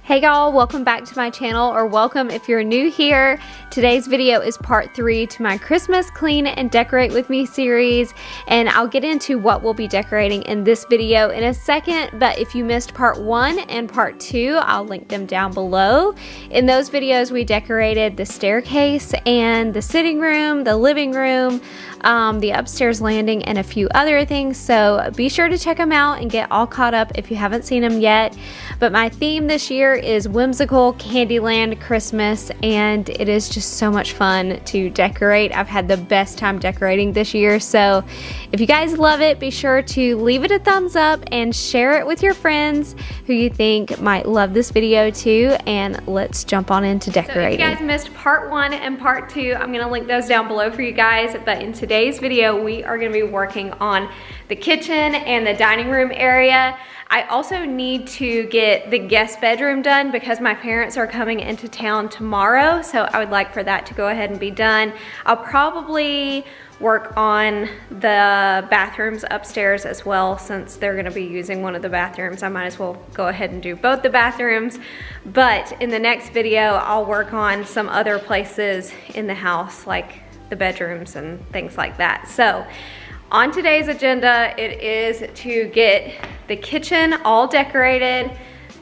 Hey y'all, welcome back to my channel, or welcome if you're new here. Today's video is part 3 to my Christmas Clean and Decorate With Me series, and I'll get into what we'll be decorating in this video in a second, but if you missed part 1 and part 2, I'll link them down below. In those videos, we decorated the staircase and the sitting room, the living room, the upstairs landing, and a few other things, so be sure to check them out and get all caught up if you haven't seen them yet. But my theme this year is whimsical Candyland Christmas, and it is just so much fun to decorate. I've had the best time decorating this year, so if you guys love it, be sure to leave it a thumbs up and share it with your friends who you think might love this video too, and let's jump on into decorating. So if you guys missed part 1 and part 2, I'm gonna link those down below for you guys, but in today's video, we are gonna be working on the kitchen and the dining room area. I also need to get the guest bedroom done because my parents are coming into town tomorrow, so I would like for that to go ahead and be done. I'll probably work on the bathrooms upstairs as well, since they're gonna be using one of the bathrooms. I might as well go ahead and do both the bathrooms, but in the next video, I'll work on some other places in the house, like the bedrooms and things like that. So on today's agenda, it is to get the kitchen all decorated,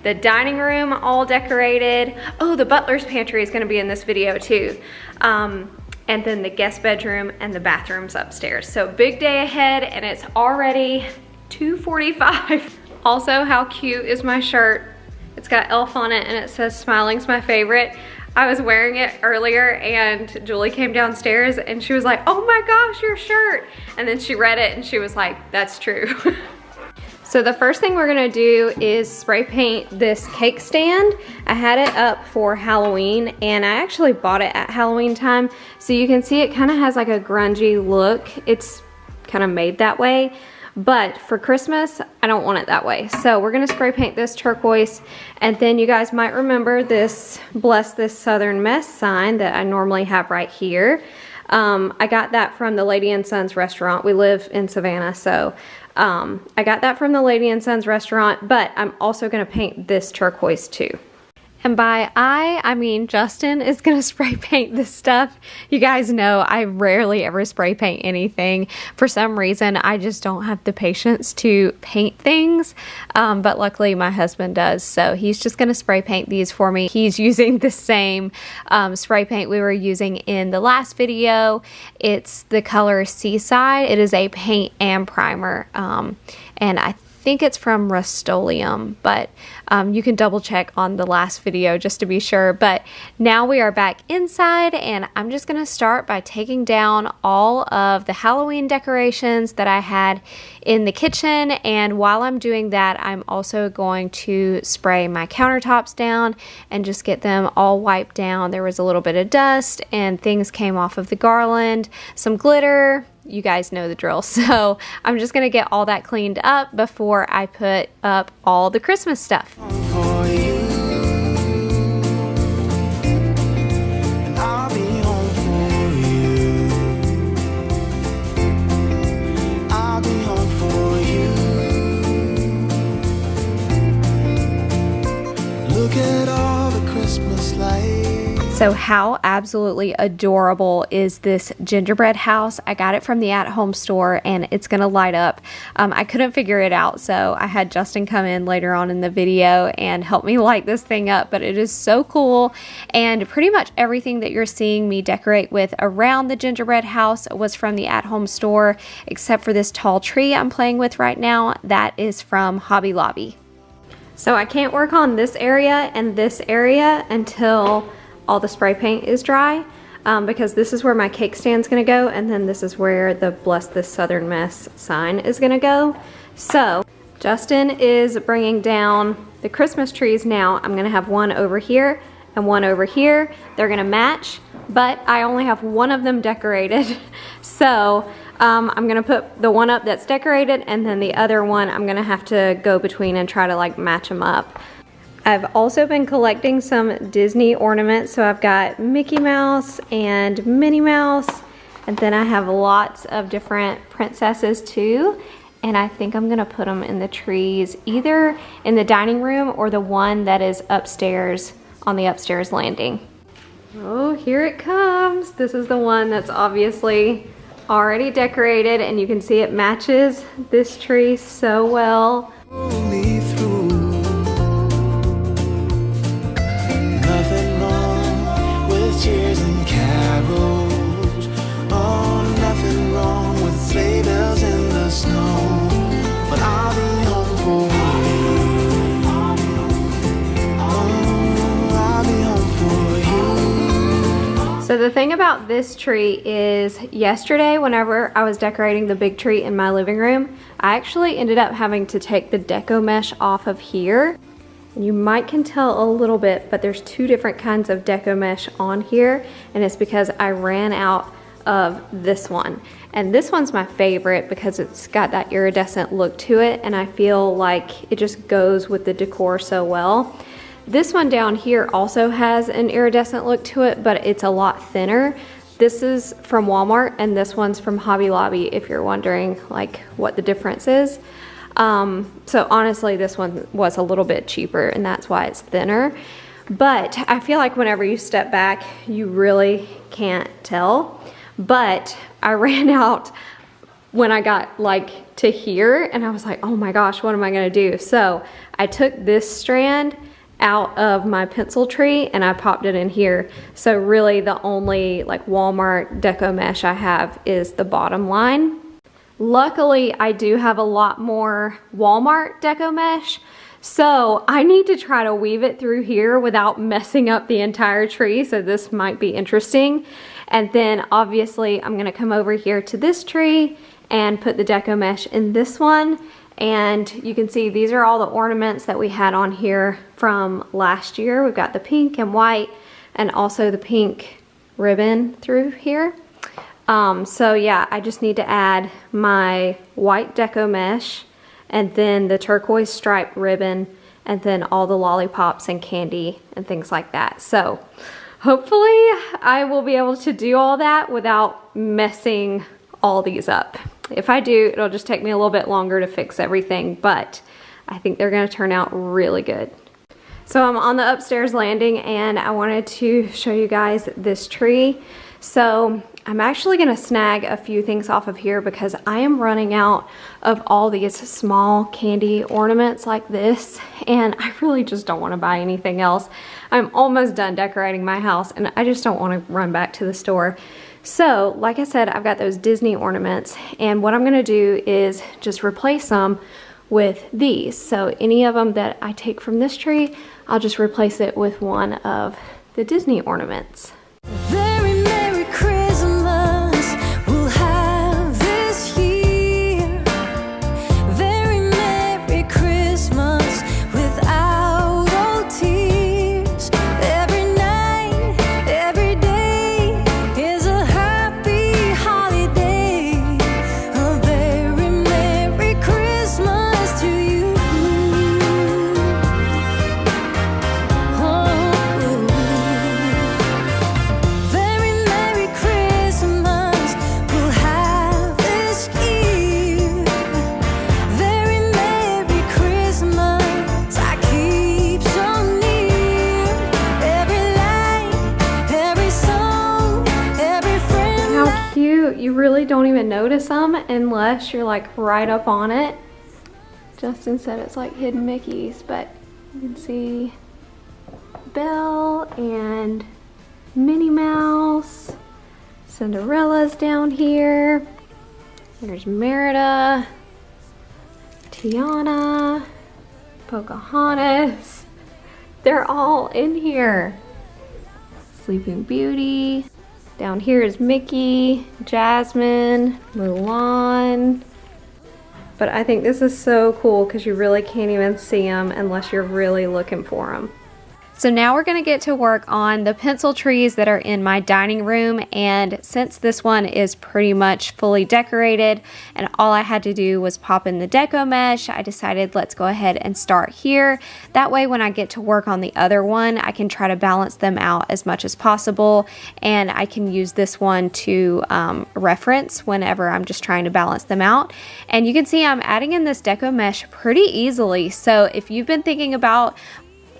the dining room all decorated. Oh, the butler's pantry is gonna be in this video too. And then the guest bedroom and the bathrooms upstairs. So big day ahead, and it's already 2:45. Also, how cute is my shirt? It's got elf on it and it says smiling's my favorite. I was wearing it earlier and Julie came downstairs and she was like, oh my gosh, your shirt. And then she read it and she was like, that's true. So the first thing we're gonna do is spray paint this cake stand. I had it up for Halloween and I actually bought it at Halloween time. So you can see it kind of has like a grungy look. It's kind of made that way. But for Christmas, I don't want it that way. So we're gonna spray paint this turquoise, and then you guys might remember this Bless This Southern Mess sign that I normally have right here. I got that from the Lady and Sons restaurant. We live in Savannah, so I got that from the Lady and Sons restaurant, but I'm also gonna paint this turquoise too. And by I mean Justin is gonna spray paint this stuff. You guys know I rarely ever spray paint anything. For some reason, I just don't have the patience to paint things. But luckily my husband does, so he's just gonna spray paint these for me. He's using the same spray paint we were using in the last video. It's the color Seaside. It is a paint and primer, and I think it's from Rust-Oleum, but you can double check on the last video just to be sure. But now we are back inside, and I'm just gonna start by taking down all of the Halloween decorations that I had in the kitchen, and while I'm doing that, I'm also going to spray my countertops down and just get them all wiped down. There was a little bit of dust and things came off of the garland, some glitter. You guys know the drill. So I'm just gonna get all that cleaned up before I put up all the Christmas stuff. Look at all the Christmas lights. So how absolutely adorable is this gingerbread house? I got it from the at-home store and it's gonna light up. I couldn't figure it out, so I had Justin come in later on in the video and help me light this thing up, but it is so cool. And pretty much everything that you're seeing me decorate with around the gingerbread house was from the at-home store, except for this tall tree I'm playing with right now. That is from Hobby Lobby. So I can't work on this area and this area until all the spray paint is dry, because this is where my cake stand's gonna go, and then this is where the Bless This Southern Mess sign is gonna go. So Justin is bringing down the Christmas trees now. I'm gonna have one over here and one over here. They're gonna match, but I only have one of them decorated. So I'm gonna put the one up that's decorated, and then the other one I'm gonna have to go between and try to like match them up. I've also been collecting some Disney ornaments, so I've got Mickey Mouse and Minnie Mouse, and then I have lots of different princesses too. and I think I'm gonna put them in the trees, either in the dining room or the one that is upstairs on the upstairs landing. Oh, here it comes. This is the one that's obviously already decorated, and you can see it matches this tree so well. Pull me through. Nothing wrong with cheers and carols. Oh, nothing wrong with sleigh bells in the snow. But I'll be home for you. Oh, I'll be home for you. So the thing about this tree is, yesterday whenever I was decorating the big tree in my living room, I actually ended up having to take the deco mesh off of here. You might can tell a little bit, but there's two different kinds of deco mesh on here, and it's because I ran out of this one. And this one's my favorite because it's got that iridescent look to it, and I feel like it just goes with the decor so well. This one down here also has an iridescent look to it, but it's a lot thinner. This is from Walmart, and this one's from Hobby Lobby, if you're wondering like what the difference is. So honestly, this one was a little bit cheaper, and that's why it's thinner. But I feel like whenever you step back, you really can't tell. But I ran out when I got like to here, and I was like, oh my gosh, what am I gonna do? So I took this strand out of my pencil tree and I popped it in here. So really the only like Walmart deco mesh I have is the bottom line. Luckily, I do have a lot more Walmart deco mesh, so I need to try to weave it through here without messing up the entire tree, so this might be interesting. And then obviously I'm gonna come over here to this tree and put the deco mesh in this one. And you can see these are all the ornaments that we had on here from last year. We've got the pink and white and also the pink ribbon through here. So yeah, I just need to add my white deco mesh and then the turquoise striped ribbon and then all the lollipops and candy and things like that. So hopefully I will be able to do all that without messing all these up. If I do, it'll just take me a little bit longer to fix everything, but I think they're gonna turn out really good. So I'm on the upstairs landing and I wanted to show you guys this tree. So I'm actually gonna snag a few things off of here because I am running out of all these small candy ornaments like this, and I really just don't wanna buy anything else. I'm almost done decorating my house and I just don't wanna run back to the store. So, like I said, I've got those Disney ornaments, and what I'm gonna do is just replace them with these. So any of them that I take from this tree, I'll just replace it with one of the Disney ornaments. Very Merry Christmas we'll have this year. Very Merry Christmas without all tears. Every night, every day is a happy holiday. A very Merry Christmas to you. Very Merry Christmas we'll have this year. Very Merry Christmas I keep so near. Every light, every song, every friend. How cute. You really don't even notice them unless you're like right up on it. Justin said it's like hidden Mickeys, but you can see Belle and Minnie Mouse. Cinderella's down here. There's Merida, Tiana, Pocahontas. They're all in here. Sleeping Beauty. Down here is Mickey, Jasmine, Mulan. But I think this is so cool because you really can't even see them unless you're really looking for them. So now we're gonna get to work on the pencil trees that are in my dining room, and since this one is pretty much fully decorated and all I had to do was pop in the deco mesh, I decided let's go ahead and start here. That way when I get to work on the other one, I can try to balance them out as much as possible, and I can use this one to reference whenever I'm just trying to balance them out. And you can see I'm adding in this deco mesh pretty easily. So if you've been thinking about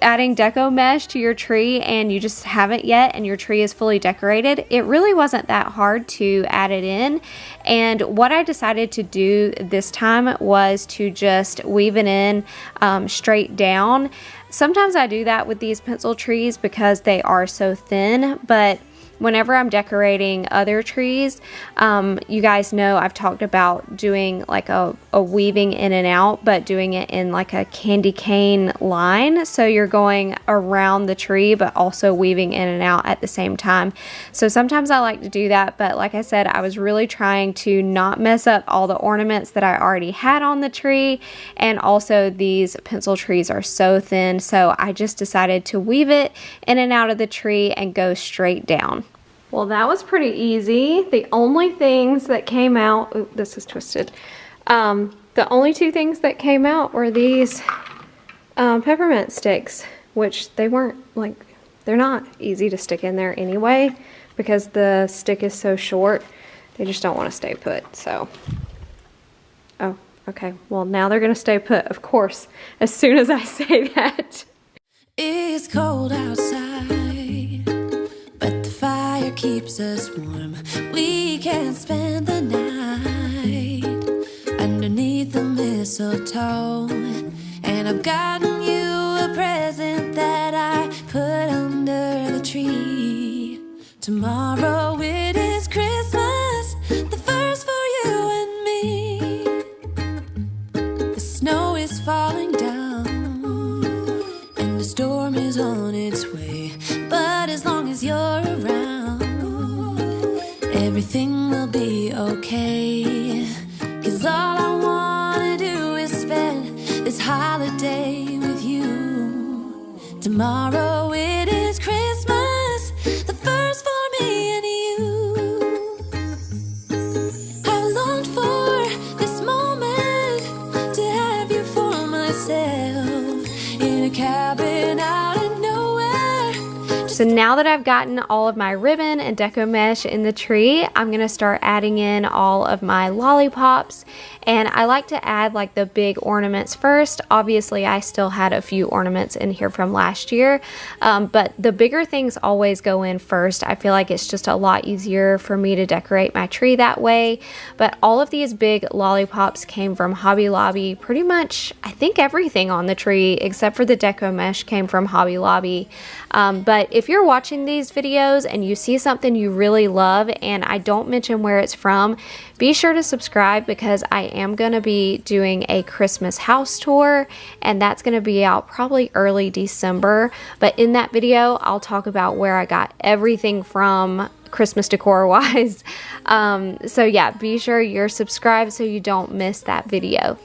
adding deco mesh to your tree and you just haven't yet and your tree is fully decorated, it really wasn't that hard to add it in. And what I decided to do this time was to just weave it in straight down. Sometimes I do that with these pencil trees because they are so thin, but whenever I'm decorating other trees, you guys know I've talked about doing like a weaving in and out, but doing it in like a candy cane line. So you're going around the tree, but also weaving in and out at the same time. So sometimes I like to do that, but like I said, I was really trying to not mess up all the ornaments that I already had on the tree. And also these pencil trees are so thin, so I just decided to weave it in and out of the tree and go straight down. Well, that was pretty easy. The only things that came out, ooh, this is twisted. The only two things that came out were these peppermint sticks, which they weren't like, they're not easy to stick in there anyway because the stick is so short. They just don't want to stay put, so. Oh, okay. Well, now they're gonna stay put, of course, as soon as I say that. It's cold outside, but the fire keeps us warm. We can spend the night underneath the mistletoe. And I've gotten you a present that I put under the tree. Tomorrow it is Christmas, the first for you and me. The snow is falling down and the storm is on its way. But as long as you're around, everything will be okay. 'Cause all I wanna do is spend this holiday with you. Tomorrow it is Christmas, the first for me and you. I've longed for this moment to have you for myself in a cabin out in nowhere. So now that I've gotten all of my ribbon and deco mesh in the tree, I'm gonna start adding in all of my lollipops. And I like to add like the big ornaments first. Obviously I still had a few ornaments in here from last year, but the bigger things always go in first. I feel like it's just a lot easier for me to decorate my tree that way. But all of these big lollipops came from Hobby Lobby. Pretty much I think everything on the tree except for the deco mesh came from Hobby Lobby. But if you're watching these videos and you see something you really love and I don't mention where it's from, be sure to subscribe because I am going to be doing a Christmas house tour and that's going to be out probably early December. But in that video, I'll talk about where I got everything from Christmas decor wise. So yeah, be sure you're subscribed so you don't miss that video.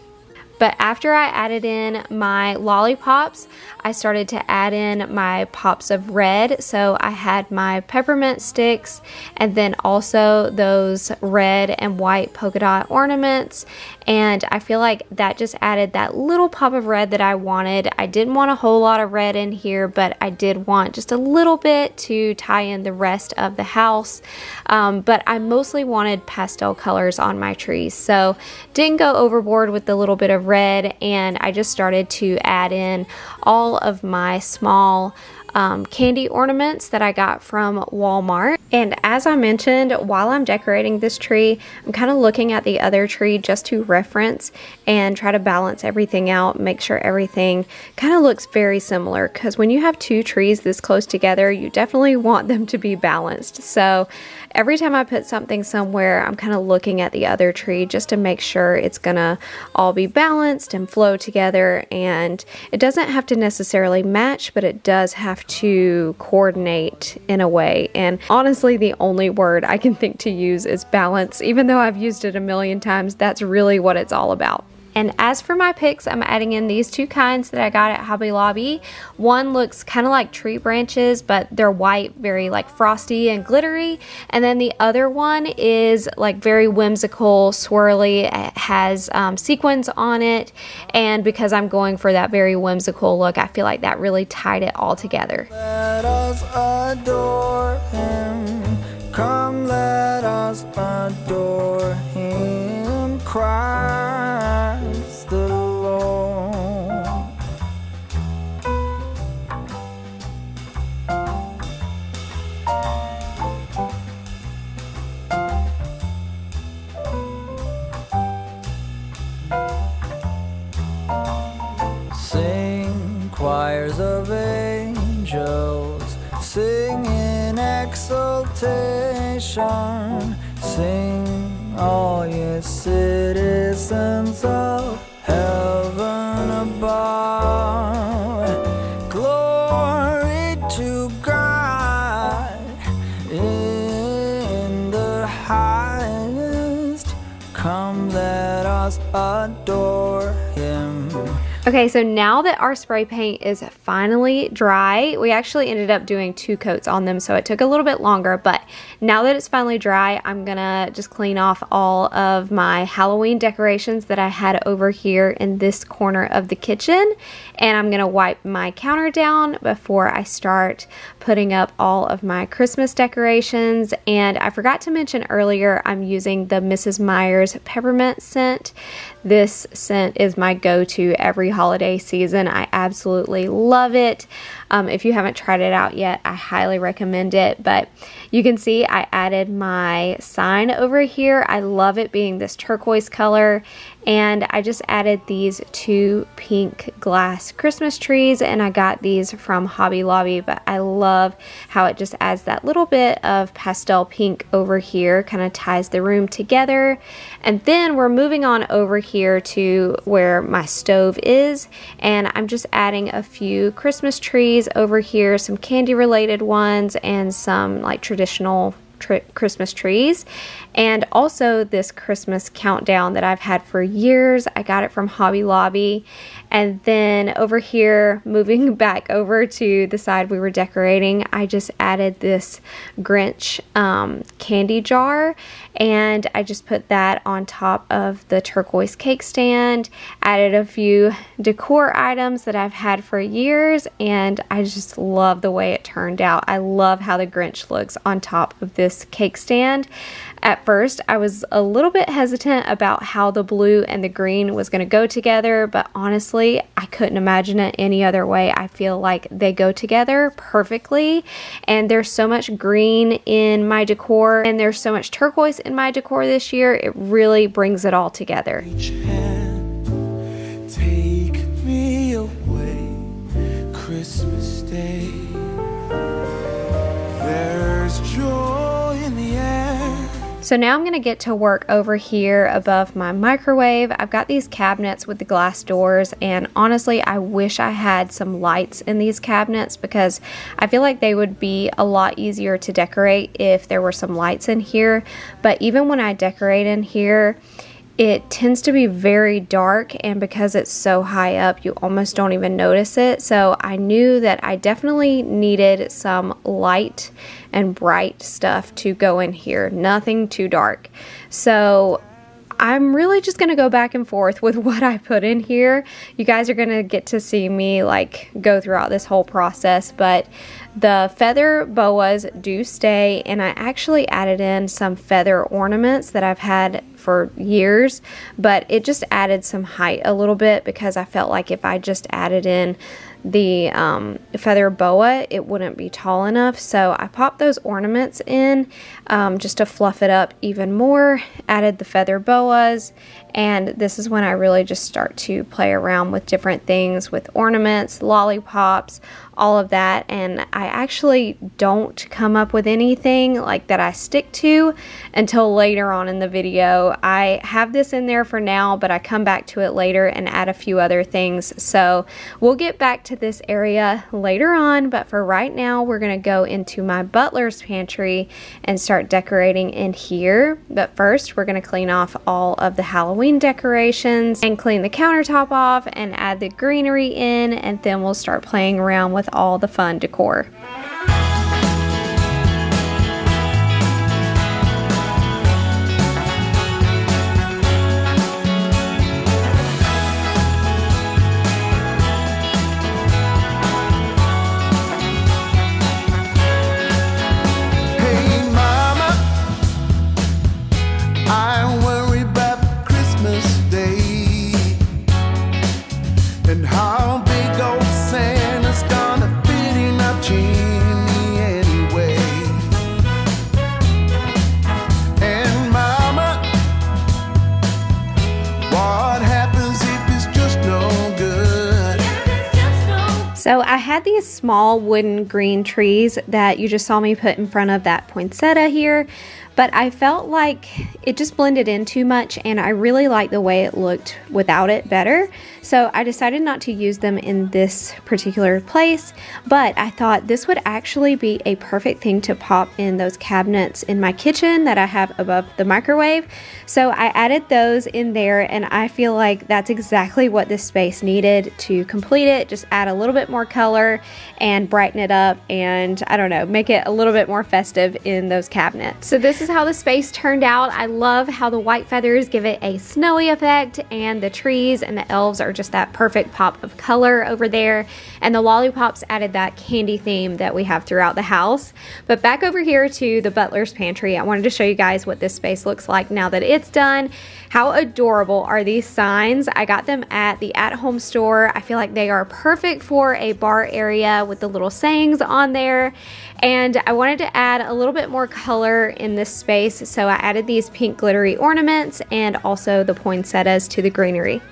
But after I added in my lollipops, I started to add in my pops of red. So I had my peppermint sticks and then also those red and white polka dot ornaments. And I feel like that just added that little pop of red that I wanted. I didn't want a whole lot of red in here, but I did want just a little bit to tie in the rest of the house. But I mostly wanted pastel colors on my trees. So didn't go overboard with the little bit of red, and I just started to add in all of my small candy ornaments that I got from Walmart. And as I mentioned, while I'm decorating this tree, I'm kind of looking at the other tree just to reference and try to balance everything out, make sure everything kind of looks very similar, because when you have two trees this close together, you definitely want them to be balanced. So every time I put something somewhere, I'm kind of looking at the other tree just to make sure it's gonna all be balanced and flow together. And it doesn't have to necessarily match, but it does have to coordinate in a way. And honestly, the only word I can think to use is balance. Even though I've used it a million times, that's really what it's all about. And as for my picks, I'm adding in these two kinds that I got at Hobby Lobby. One looks kind of like tree branches, but they're white, very like frosty and glittery. And then the other one is like very whimsical, swirly. It has sequins on it. And because I'm going for that very whimsical look, I feel like that really tied it all together. Let us adore him. Come, let us adore him. Christ the Lord. Sing choirs of angels, sing in exultation, sing all ye citizens of heaven above. Glory to God in the highest. Come, let us adore him. Okay, so now that our spray paint is finally dry, we actually ended up doing 2 coats on them, so it took a little bit longer, but now that it's finally dry, I'm gonna just clean off all of my Halloween decorations that I had over here in this corner of the kitchen, and I'm gonna wipe my counter down before I start putting up all of my Christmas decorations. And I forgot to mention earlier, I'm using the Mrs. Meyer's peppermint scent. This scent is my go-to every holiday season. I absolutely love it. If you haven't tried it out yet, I highly recommend it. But you can see I added my sign over here. I love it being this turquoise color. And I just added these 2 pink glass Christmas trees, and I got these from Hobby Lobby, but I love how it just adds that little bit of pastel pink over here, kind of ties the room together. And then we're moving on over here to where my stove is, and I'm just adding a few Christmas trees over here, some candy related ones, and some like traditional Christmas trees, and also this Christmas countdown that I've had for years. I got it from Hobby Lobby. And then over here, moving back over to the side we were decorating, I just added this Grinch candy jar, and I just put that on top of the turquoise cake stand, added a few decor items that I've had for years, and I just love the way it turned out. I love how the Grinch looks on top of this cake stand. At first, I was a little bit hesitant about how the blue and the green was going to go together, but honestly, I couldn't imagine it any other way. I feel like they go together perfectly, and there's so much green in my decor, and there's so much turquoise in my decor this year. It really brings it all together. Each hand, take me away, Christmas Day. There's joy in the air. So now I'm going to get to work over here above my microwave. I've got these cabinets with the glass doors, and honestly, I wish I had some lights in these cabinets because I feel like they would be a lot easier to decorate if there were some lights in here. But even when I decorate in here, it tends to be very dark, and because it's so high up, you almost don't even notice it. So I knew that I definitely needed some light and bright stuff to go in here, nothing too dark. So I'm really just going to go back and forth with what I put in here. You guys are going to get to see me like go throughout this whole process, but the feather boas do stay, and I actually added in some feather ornaments that I've had for years, but it just added some height a little bit because I felt like if I just added in the feather boa, it wouldn't be tall enough. So I popped those ornaments in just to fluff it up even more, added the feather boas, and this is when I really just start to play around with different things with ornaments, lollipops, all of that. And I actually don't come up with anything like that I stick to until later on in the video. I have this in there for now, but I come back to it later and add a few other things. So we'll get back to this area later on, but for right now, we're gonna go into my butler's pantry and start decorating in here. But first, we're gonna clean off all of the Halloween Halloween decorations and clean the countertop off and add the greenery in, and then we'll start playing around with all the fun decor. So I had these small wooden green trees that you just saw me put in front of that poinsettia here, but I felt like it just blended in too much and I really liked the way it looked without it better. So I decided not to use them in this particular place, but I thought this would actually be a perfect thing to pop in those cabinets in my kitchen that I have above the microwave. So I added those in there, and I feel like that's exactly what this space needed to complete it. Just add a little bit more color and brighten it up, and I don't know, make it a little bit more festive in those cabinets. So this is how the space turned out. I love how the white feathers give it a snowy effect, and the trees and the elves are just that perfect pop of color over there, and the lollipops added that candy theme that we have throughout the house. But back over here to the Butler's pantry, I wanted to show you guys what this space looks like now that it's done. How adorable are these signs? I got them at the at-home store. I feel like they are perfect for a bar area with the little sayings on there. And I wanted to add a little bit more color in this space, so I added these pink glittery ornaments and also the poinsettias to the greenery.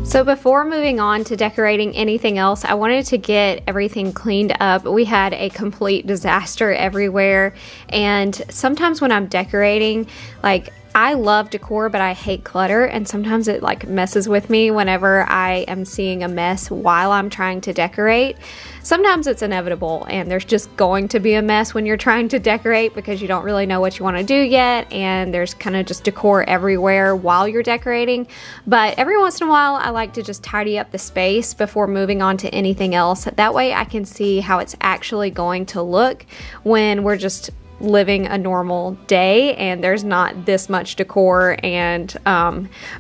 So before moving on to decorating anything else, I wanted to get everything cleaned up. We had a complete disaster everywhere, and sometimes when I'm decorating, like, I love decor, but I hate clutter, and sometimes it like messes with me whenever I am seeing a mess while I'm trying to decorate. Sometimes it's inevitable, and there's just going to be a mess when you're trying to decorate because you don't really know what you want to do yet, and there's kind of just decor everywhere while you're decorating. But every once in a while, I like to just tidy up the space before moving on to anything else. That way I can see how it's actually going to look when we're just living a normal day and there's not this much decor and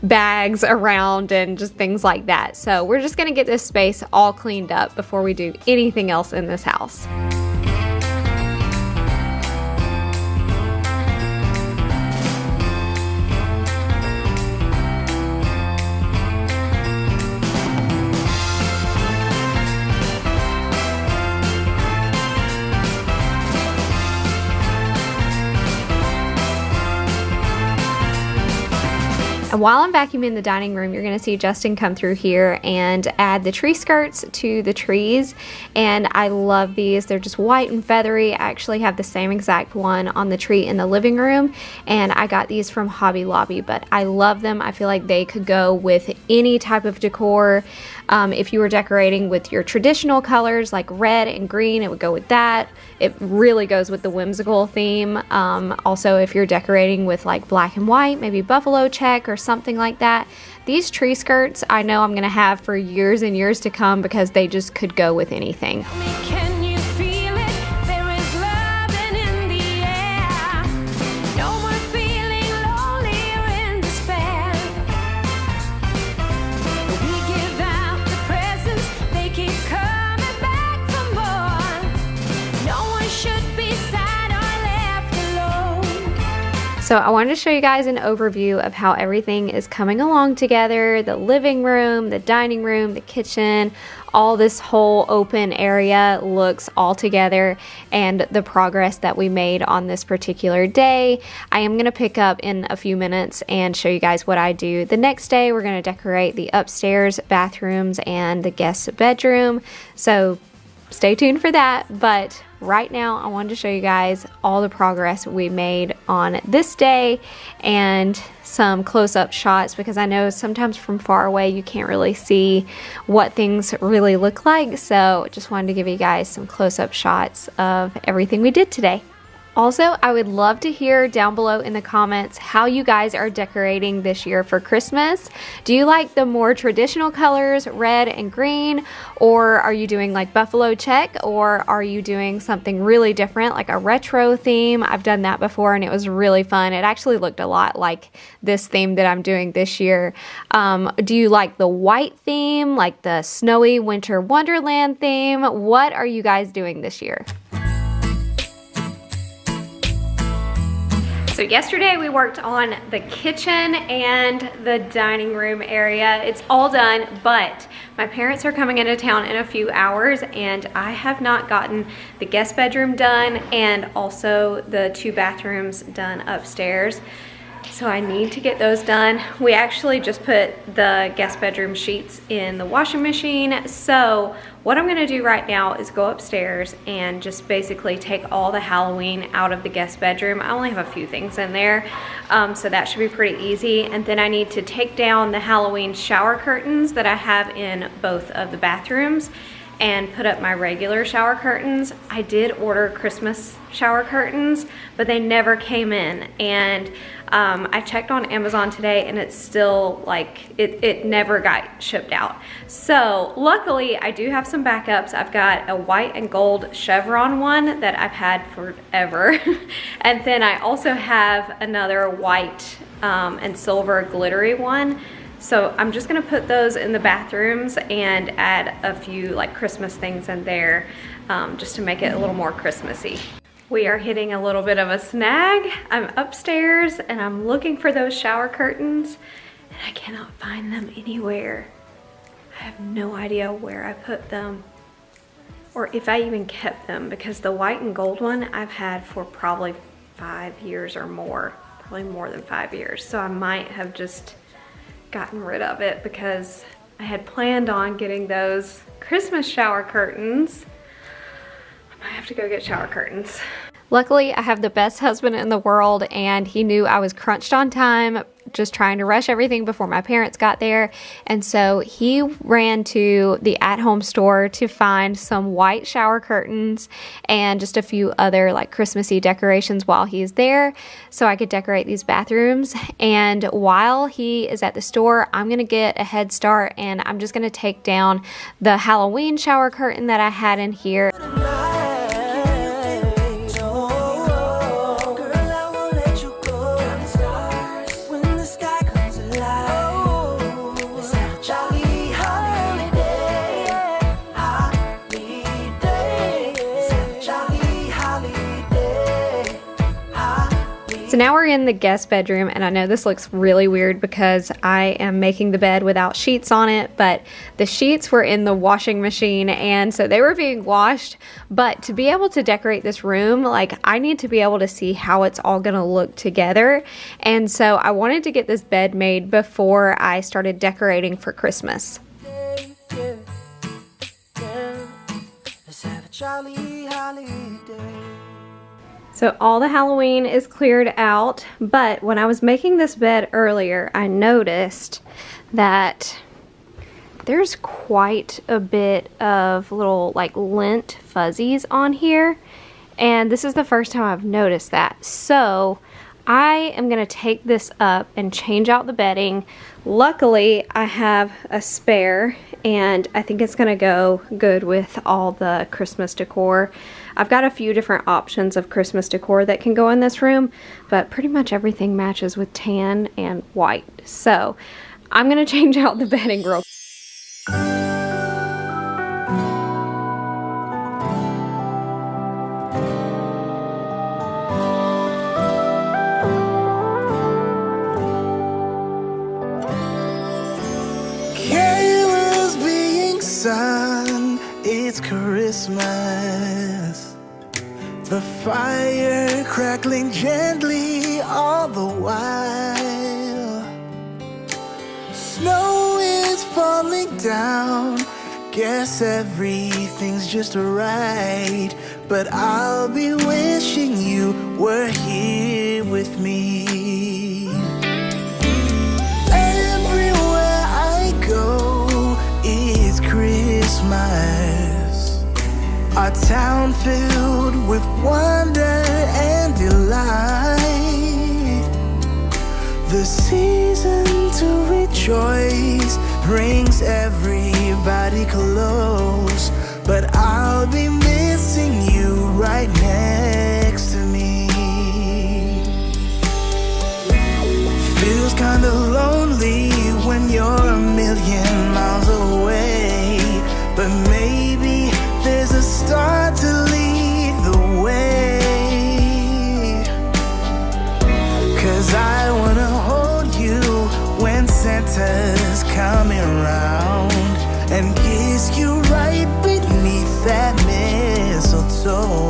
bags around and just things like that. So we're just gonna get this space all cleaned up before we do anything else in this house. And while I'm vacuuming the dining room, you're going to see Justin come through here and add the tree skirts to the trees. And I love these. They're just white and feathery. I actually have the same exact one on the tree in the living room. And I got these from Hobby Lobby, but I love them. I feel like they could go with any type of decor. If you were decorating with your traditional colors like red and green, it would go with that. It really goes with the whimsical theme. Also, if you're decorating with like black and white, maybe buffalo check or something like that. These tree skirts I know I'm gonna have for years and years to come because they just could go with anything. Can you feel it? There is love in the air. No more feeling lonely or in despair. We give out the presents, they keep coming back for more. No one should be sad or left alone. So I wanted to show you guys an overview of how everything is coming along together. The living room, the dining room, the kitchen, all this whole open area looks all together, and the progress that we made on this particular day. I am going to pick up in a few minutes and show you guys what I do. The next day we're going to decorate the upstairs bathrooms and the guest bedroom. So stay tuned for that. But right now I wanted to show you guys all the progress we made on this day and some close-up shots, because I know sometimes from far away you can't really see what things really look like. So just wanted to give you guys some close-up shots of everything we did today. Also, I would love to hear down below in the comments how you guys are decorating this year for Christmas. Do you like the more traditional colors, red and green, or are you doing like buffalo check, or are you doing something really different like a retro theme? I've done that before and it was really fun. It actually looked a lot like this theme that I'm doing this year. Do you like the white theme, like the snowy winter wonderland theme? What are you guys doing this year? So yesterday we worked on the kitchen and the dining room area. It's all done, but my parents are coming into town in a few hours and I have not gotten the guest bedroom done and also the 2 bathrooms done upstairs. So I need to get those done. We actually just put the guest bedroom sheets in the washing machine. So what I'm gonna do right now is go upstairs and just basically take all the Halloween out of the guest bedroom. I only have a few things in there, so that should be pretty easy. And then I need to take down the Halloween shower curtains that I have in both of the bathrooms and put up my regular shower curtains. I did order Christmas shower curtains, but they never came in. And I checked on Amazon today and it's still like, it never got shipped out. So luckily I do have some backups. I've got a white and gold chevron one that I've had forever. And then I also have another white and silver glittery one. So I'm just gonna put those in the bathrooms and add a few like Christmas things in there just to make it a little more Christmassy. We are hitting a little bit of a snag. I'm upstairs and I'm looking for those shower curtains and I cannot find them anywhere. I have no idea where I put them or if I even kept them, because the white and gold one I've had for probably 5 years or more, probably more than 5 years. So I might have just gotten rid of it because I had planned on getting those Christmas shower curtains. I might have to go get shower curtains. Luckily, I have the best husband in the world and he knew I was crunched on time, just trying to rush everything before my parents got there. And so he ran to the at-home store to find some white shower curtains and just a few other like Christmassy decorations while he's there so I could decorate these bathrooms. And while he is at the store, I'm gonna get a head start and I'm just gonna take down the Halloween shower curtain that I had in here. So now we're in the guest bedroom, and I know this looks really weird because I am making the bed without sheets on it, but the sheets were in the washing machine and so they were being washed. But to be able to decorate this room, like I need to be able to see how it's all gonna look together. And so I wanted to get this bed made before I started decorating for Christmas. Let's have a jolly holiday. So all the Halloween is cleared out, but when I was making this bed earlier, I noticed that there's quite a bit of little like lint fuzzies on here, and this is the first time I've noticed that. So I am gonna take this up and change out the bedding. Luckily, I have a spare and I think it's gonna go good with all the Christmas decor. I've got a few different options of Christmas decor that can go in this room, but pretty much everything matches with tan and white. So I'm gonna change out the bedding real quick. Carol's being sung, it's Christmas. The fire crackling gently all the while. Snow is falling down Guess everything's just right, but I'll be wishing you were here with me. Everywhere I go is Christmas. Our town filled with wonder and delight. The season to rejoice brings everybody close, but I'll be missing you right next to me. Feels kinda lonely when you're a million miles away, but maybe there's a star to lead the way. 'Cause I wanna hold you when Santa's coming round and kiss you right beneath that mistletoe.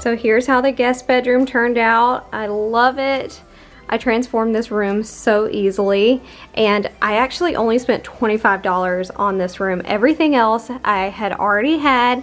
So here's how the guest bedroom turned out. I love it. I transformed this room so easily, and I actually only spent $25 on this room. Everything else I had already had,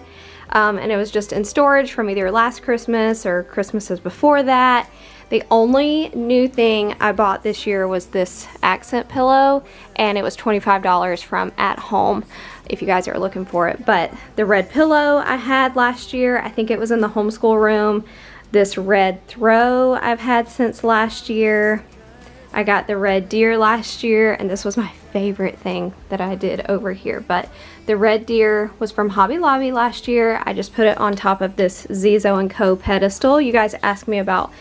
and it was just in storage from either last Christmas or Christmases before that. The only new thing I bought this year was this accent pillow, and it was $25 from At Home, if you guys are looking for it. But the red pillow I had last year, I think it was in the homeschool room. This red throw I've had since last year. I got the red deer last year, and this was my favorite thing that I did over here. But the red deer was from Hobby Lobby last year. I just put it on top of this Zizo & Co pedestal. You guys ask me about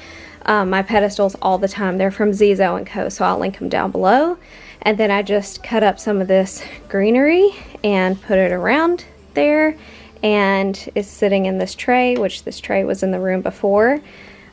my pedestals all the time. They're from Zizo & Co, so I'll link them down below. And then I just cut up some of this greenery and put it around there, and it's sitting in this tray, which this tray was in the room before.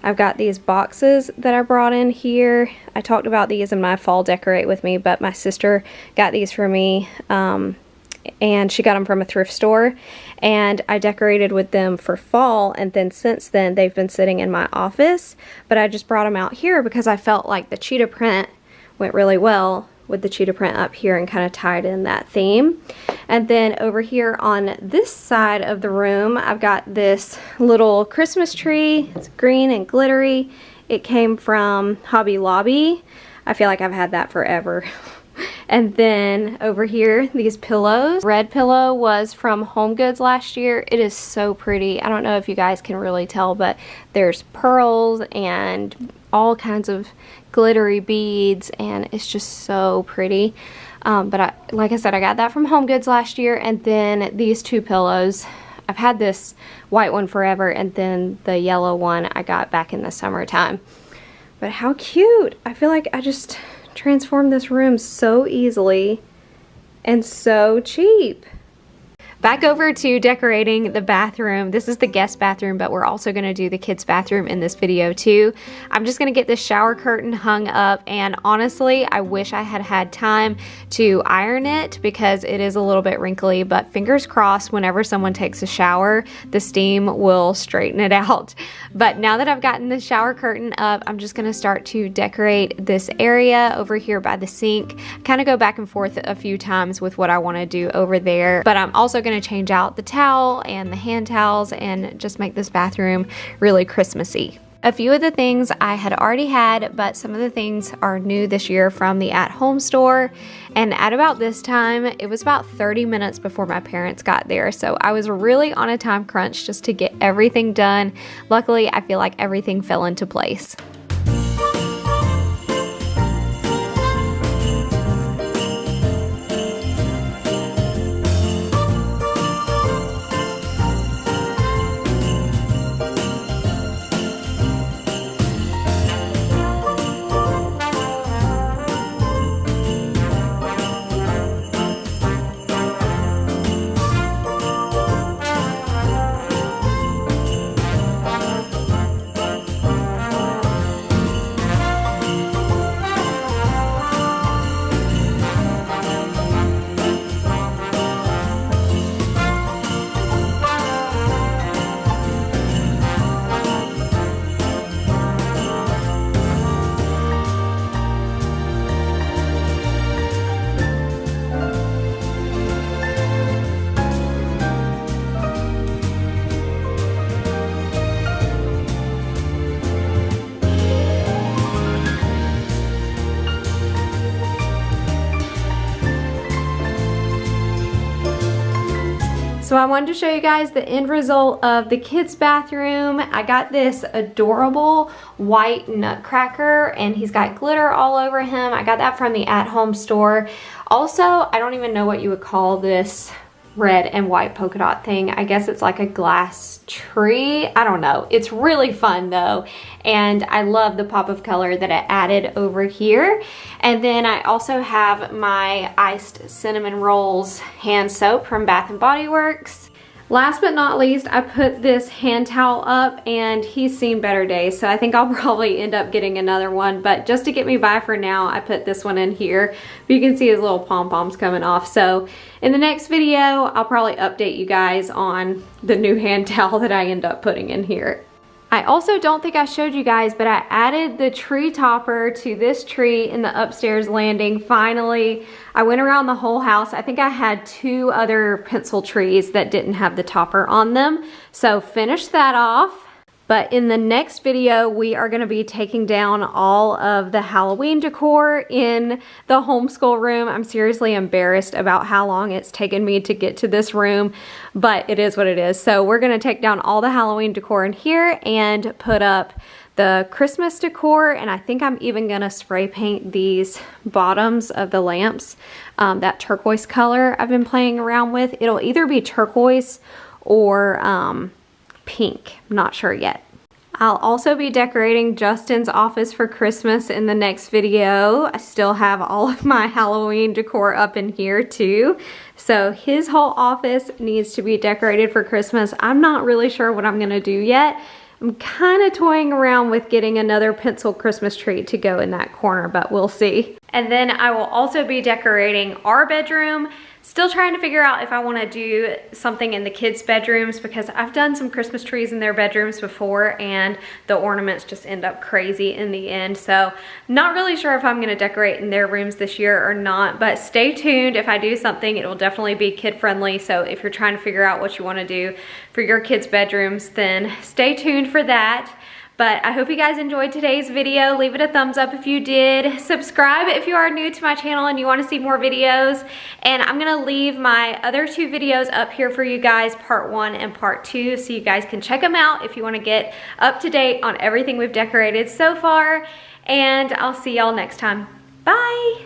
I've got these boxes that I brought in here. I talked about these in my fall decorate with me, but my sister got these for me, and she got them from a thrift store, and I decorated with them for fall, and then since then they've been sitting in my office. But I just brought them out here because I felt like the cheetah print went really well with the cheetah print up here and kind of tied in that theme. And then over here on this side of the room, I've got this little Christmas tree. It's green and glittery. It came from Hobby Lobby. I feel like I've had that forever. And then over here, these pillows. Red pillow was from Home Goods last year. It is so pretty. I don't know if you guys can really tell, but there's pearls and all kinds of glittery beads, and it's just so pretty. But like I said, I got that from Home Goods last year. And then these two pillows, I've had this white one forever, and then the yellow one I got back in the summertime. But how cute! I feel like I just transformed this room so easily and so cheap. Back over to decorating the bathroom. This is the guest bathroom, but we're also going to do the kids' bathroom in this video too. I'm just going to get this shower curtain hung up, and honestly, I wish I had had time to iron it because it is a little bit wrinkly, but fingers crossed whenever someone takes a shower, the steam will straighten it out. But now that I've gotten the shower curtain up, I'm just going to start to decorate this area over here by the sink. Kind of go back and forth a few times with what I want to do over there, but I'm also going to change out the towel and the hand towels and just make this bathroom really Christmassy. A few of the things I had already had, but some of the things are new this year from the At Home store. And at about this time, it was about 30 minutes before my parents got there, so I was really on a time crunch just to get everything done. Luckily, I feel like everything fell into place. So I wanted to show you guys the end result of the kids' bathroom. I got this adorable white nutcracker and he's got glitter all over him. I got that from the at-home store. Also, I don't even know what you would call this red and white polka dot thing. I guess it's like a glass tree. I don't know. It's really fun though. And I love the pop of color that it added over here. And then I also have my iced cinnamon rolls hand soap from Bath & Body Works. Last but not least, I put this hand towel up and he's seen better days, so I think I'll probably end up getting another one, but just to get me by for now, I put this one in here. But you can see his little pom-poms coming off. So in the next video, I'll probably update you guys on the new hand towel that I end up putting in here. I also don't think I showed you guys, but I added the tree topper to this tree in the upstairs landing. Finally, I went around the whole house. I think I had 2 other pencil trees that didn't have the topper on them. So finished that off. But in the next video, we are gonna be taking down all of the Halloween decor in the homeschool room. I'm seriously embarrassed about how long it's taken me to get to this room, but it is what it is. So we're gonna take down all the Halloween decor in here and put up the Christmas decor, and I think I'm even gonna spray paint these bottoms of the lamps, that turquoise color I've been playing around with. It'll either be turquoise or pink, I'm not sure yet. I'll also be decorating Justin's office for Christmas in the next video. I still have all of my Halloween decor up in here too. So his whole office needs to be decorated for Christmas. I'm not really sure what I'm gonna do yet. I'm kind of toying around with getting another pencil Christmas tree to go in that corner, but we'll see. And then I will also be decorating our bedroom. Still trying to figure out if I want to do something in the kids' bedrooms because I've done some Christmas trees in their bedrooms before and the ornaments just end up crazy in the end. So not really sure if I'm going to decorate in their rooms this year or not, but stay tuned. If I do something, it will definitely be kid friendly. So if you're trying to figure out what you want to do for your kids' bedrooms, then stay tuned for that. But I hope you guys enjoyed today's video. Leave it a thumbs up if you did. Subscribe if you are new to my channel and you want to see more videos. And I'm gonna leave my other 2 videos up here for you guys, part 1 and part 2, so you guys can check them out if you want to get up to date on everything we've decorated so far. And I'll see y'all next time. Bye.